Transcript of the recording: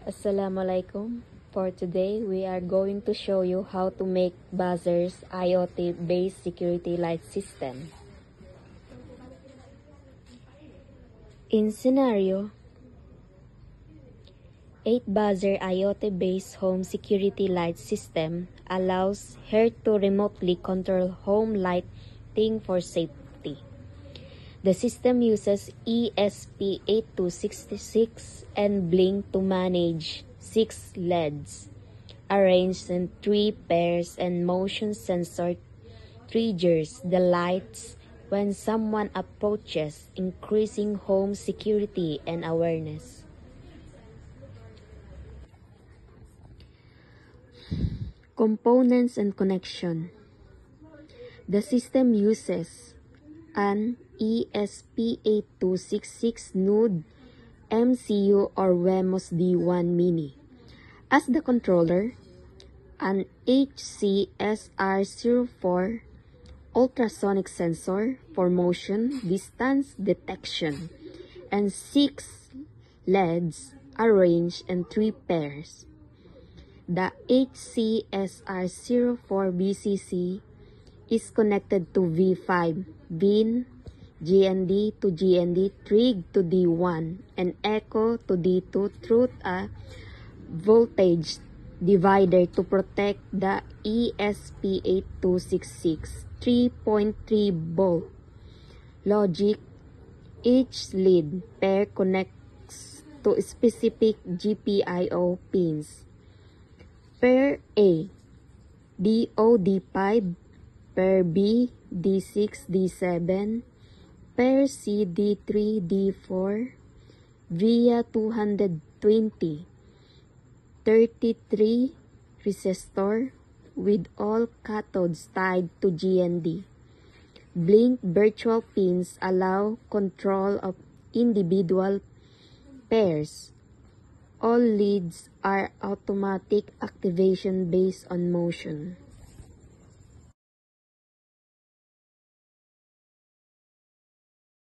Assalamualaikum. For today, we are going to show you how to make Buzzer's IoT-based security light system. In scenario, 8-buzzer IoT-based home security light system allows her to remotely control home lighting for safety. The system uses ESP8266 and Blink to manage 6 LEDs arranged in 3 pairs and motion sensor triggers the lights when someone approaches, increasing home security and awareness. Components and connection. The system uses an ESP8266 Node MCU or Wemos D1 Mini. As the controller, an HCSR04 ultrasonic sensor for motion distance detection, and 6 LEDs arranged in 3 pairs. The HCSR04 BCC is connected to V5, VIN, GND to GND, Trig to D1, and Echo to D2 through a voltage divider to protect the ESP8266 3.3 volt logic. Each lead pair connects to specific GPIO pins. Pair A, DO-D5, Pair B, D6, D7, Pair C, D3, D4, via 220, 33 resistor with all cathodes tied to GND. Blink virtual pins allow control of individual pairs. All leads are automatic activation based on motion.